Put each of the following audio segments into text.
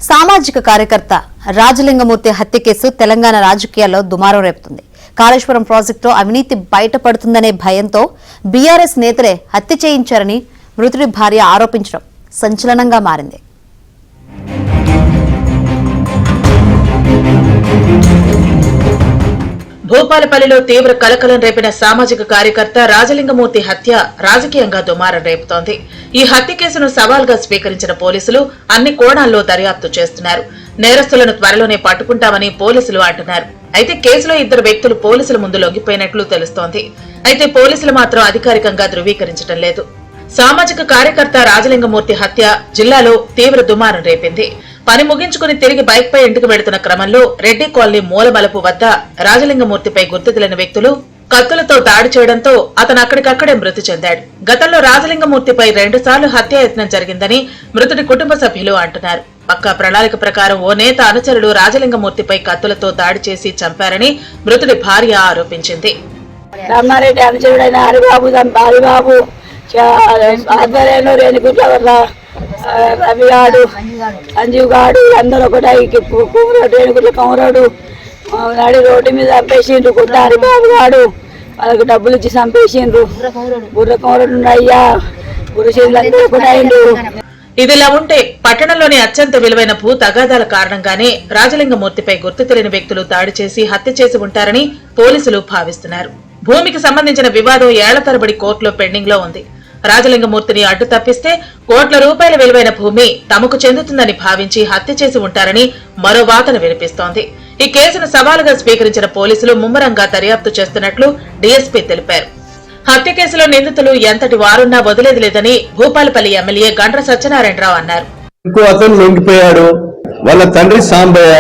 సామాజిక కార్యకర్త రాజలింగమూర్తి హత్య కేసు తెలంగాణ రాజకీయాల్లో దుమారం రేపుతుంది. కాళేశ్వరం ప్రాజెక్టులో అవినీతి బయటపడుతుందనే భయంతో బీఆర్ఎస్ నేతలే హత్య చేయించారని మృతుడి భార్య ఆరోపించడం సంచలనంగా మారింది. భూపాలపల్లిలో తీవ్ర కలకలం రేపిన సామాజిక కార్యకర్త రాజలింగమూర్తి హత్య రాజకీయంగా దుమారం రేపుతోంది. ఈ హత్య కేసును సవాల్గా స్వీకరించిన పోలీసులు అన్ని కోణాల్లో దర్యాప్తు చేస్తున్నారు. నేరస్తులను త్వరలోనే పట్టుకుంటామని పోలీసులు అంటున్నారు. అయితే కేసులో 2 వ్యక్తులు పోలీసుల ముందు లొంగిపోయినట్లు తెలుస్తోంది. అయితే పోలీసులు మాత్రం అధికారికంగా ధృవీకరించడం లేదు. సామాజిక కార్యకర్త రాజలింగమూర్తి హత్య జిల్లాలో తీవ్ర దుమారం రేపింది. పని ముగించుకుని తిరిగి బైక్ పై ఇంటికి వెడుతున్న క్రమంలో రెడ్డి కాలనీ మూలమలుపు వద్ద రాజలింగమూర్తిపై గుర్తు తెలియని వ్యక్తులు కత్తులతో దాడి చేయడంతో అతను అక్కడికక్కడే మృతి చెందాడు. గతంలో రాజలింగమూర్తిపై 2 సార్లు హత్యాయత్నం జరిగిందని మృతుడి కుటుంబ సభ్యులు అంటున్నారు. పక్కా ప్రణాళిక ప్రకారం ఓ నేత అనుచరులు రాజలింగమూర్తిపై కత్తులతో దాడి చేసి చంపారని మృతుడి భార్య ఆరోపించింది. రామారెడ్డి అనుచరుడైన హరిబాబు ఆధ్వర్యంలో రవిగాడు, సంజీవ్ గాడు అందరూ ఒకటి రేణుగుట్ల కౌరడు నాడి రోడ్డు మీద చంపేసిండ్రు. కొత్త హరిబాబు గాడు వాళ్ళకి డబ్బులు ఇచ్చి చంపేసిండ్రు. బుర్ర కౌరడు అయ్యా బుర్రశీలందరూ కూడా అయిండ్రు. ఇదిలా ఉంటే పట్టణంలోని అత్యంత విలువైన భూ తగాదాల కారణంగానే రాజలింగమూర్తిపై గుర్తు తెలియని వ్యక్తులు దాడి చేసి హత్య చేసి ఉంటారని పోలీసులు భావిస్తున్నారు. భూమికి సంబంధించిన వివాదం ఏళ్ల తరబడి కోర్టులో పెండింగ్ లో ఉంది. రాజలింగమూర్తిని అడ్డు తప్పిస్తే కోట్ల రూపాయల విలువైన భూమి తమకు చెందుతుందని భావించి హత్య చేసి ఉంటారని మరో వాదన వినిపిస్తోంది. ఈ కేసును సవాలుగా స్వీకరించిన పోలీసులు ముమ్మరంగా దర్యాప్తు చేస్తున్నట్లు డీఎస్పీ తెలిపారు. హత్య కేసులో నిందితులు ఎంతటి వారున్నా వదిలేది లేదని భూపాలపల్లి ఎమ్మెల్యే గండ్ర సత్యనారాయణరావు అన్నారు. ఇంకో అతను లొంగిపోయాడు, వాళ్ళ తండ్రి సాంబయ్య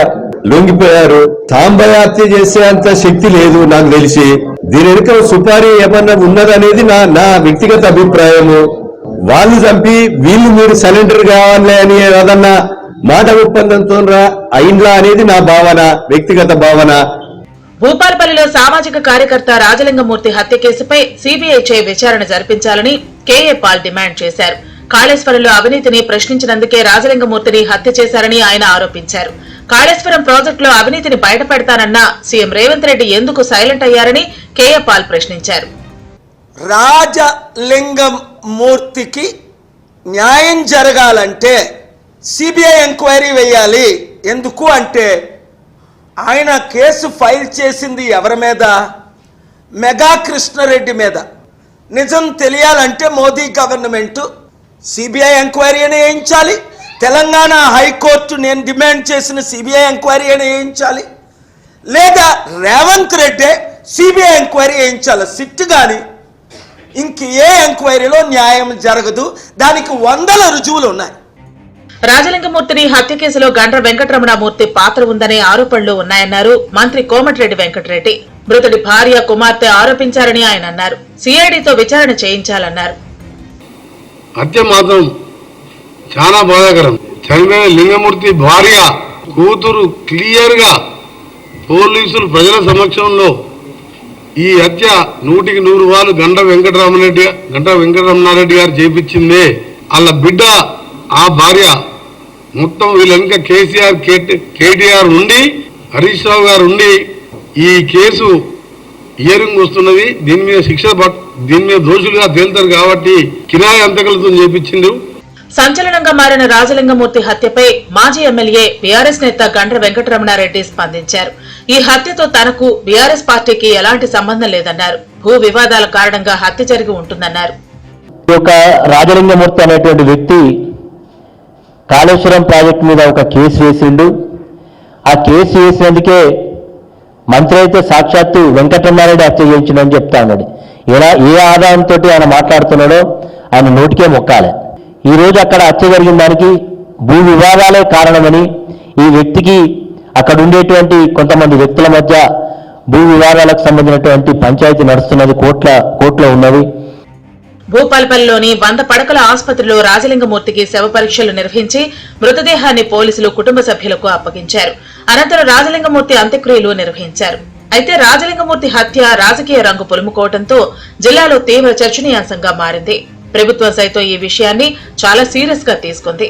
లొంగిపోయారు. సాంబయ్య హత్య చేసే అంత శక్తి లేదు నాకు తెలిసి. దీని వెనుక సుపారీ ఏమన్నా ఉన్నదనేది నా వ్యక్తిగత అభిప్రాయము. వాళ్ళు చంపి వీళ్ళు మీరు సరెండర్ కావాలి అని ఏదన్నా మాట ఒప్పందంతో అయిందా అనేది నా భావన, వ్యక్తిగత భావన. భూపాలపల్లిలో సామాజిక కార్యకర్త రాజలింగమూర్తి హత్య కేసుపై సీబీఐ చే విచారణ జరిపించాలని కేఏ పాల్ డిమాండ్ చేశారు. కాళేశ్వరంలో అవినీతిని ప్రశ్నించినందుకే రాజలింగమూర్తిని హత్య చేశారని ఆయన ఆరోపించారు. కాళేశ్వరం ప్రాజెక్టులో అవినీతిని బయటపెడతానన్న సీఎం రేవంత్ రెడ్డి ఎందుకు సైలెంట్ అయ్యారని కేఏ పాల్ ప్రశ్నించారు. రాజలింగమూర్తికి న్యాయం జరగాలంటే సిబిఐ ఎంక్వైరీ వేయాలి. ఎందుకు అంటే ఆయన కేసు ఫైల్ చేసింది ఎవరి మీద? మెగా కృష్ణారెడ్డి మీద. నిజం తెలియాలంటే మోదీ గవర్నమెంట్ సిబిఐ ఎంక్వైరీ అని వేయించాలి. తెలంగాణ హైకోర్టు నేను డిమాండ్ చేసిన సిబిఐ ఎంక్వైరీ అని వేయించాలి. లేదా రేవంత్ రెడ్డి సిబిఐ ఎంక్వైరీ వేయించాలి. సిట్ కానీ ఇంక ఏ ఎంక్వైరీలో న్యాయం జరగదు. దానికి 100 రుజువులు ఉన్నాయి. రాజలింగమూర్తిని హత్య కేసులో గండ్ర వెంకటరమణమూర్తి పాత్ర ఉందనే ఆరోపణలు ఉన్నాయన్నారు మంత్రి కోమటిరెడ్డి వెంకటరెడ్డి. మృతుడి భార్య కుమార్తె ఆరోపించారని ఆయన అన్నారు. సిఐడితో విచారణ చేయించాలన్నారు. హత్య మాత్రం చాలా బాధాకరం. చనిపోయిన లింగమూర్తి భార్య కూతురు క్లియర్ గా పోలీసులు ప్రజల సమక్షంలో ఈ హత్య 100కి 100 వాళ్ళు గండ్ర వెంకటరమణారెడ్డి గారు చేపించిందే. వాళ్ళ బిడ్డ ఆ భార్య మొత్తం వీళ్ళంక కేసీఆర్ కేటీఆర్ ఉండి హరీష్ రావు గారు ఉండి ఈ కేసు హియరింగ్ వస్తున్నది. దీని మీద దోషులుగా తేలుతారు కాబట్టి కిరాయి అంతకులతో చేపించిండు. సంచలనంగా మారిన రాజలింగమూర్తి హత్యపై మాజీ ఎమ్మెల్యే బీఆర్ఎస్ నేత గండ్ర వెంకటరమణారెడ్డి స్పందించారు. ఈ హత్యతో తనకు బీఆర్ఎస్ పార్టీకి ఎలాంటి సంబంధం లేదన్నారు. భూ వివాదాల కారణంగా హత్య జరిగి ఉంటుందన్నారు. రాజలింగమూర్తి అనేటువంటి వ్యక్తి కాళేశ్వరం ప్రాజెక్టు మీద ఒక కేసు వేసిండు. ఆ కేసు వేసినందుకే మంత్రి అయితే సాక్షాత్తు వెంకటరమణారెడ్డి హత్య చేయించిందని చెప్తా ఉన్నాడు. ఏ ఆదాయంతో ఆయన మాట్లాడుతున్నాడో ఆయన నోటికే మొక్కాలి. ఈ రోజు అక్కడ హత్య జరిగిన దానికి భూ వివాదాలే కారణమని, ఈ వ్యక్తికి అక్కడ ఉండేటువంటి కొంతమంది వ్యక్తుల మధ్య భూ వివాదాలకు సంబంధించినటువంటి పంచాయతీ నడుస్తున్నది, కోర్టులో ఉన్నది. భూపాలపల్లిలోని 100 పడకల ఆసుపత్రిలో రాజలింగమూర్తికి శవ పరీక్షలు నిర్వహించి మృతదేహాన్ని పోలీసులు కుటుంబ సభ్యులకు అప్పగించారు. అనంతరం రాజలింగమూర్తి అంత్యక్రియలు నిర్వహించారు. అయితే రాజలింగమూర్తి హత్య రాజకీయ రంగు పులుముకోవడంతో జిల్లాలో తీవ్ర చర్చనీయాంశంగా మారింది. ప్రభుత్వం సైతం ఈ విషయాన్ని చాలా సీరియస్ గా తీసుకుంది.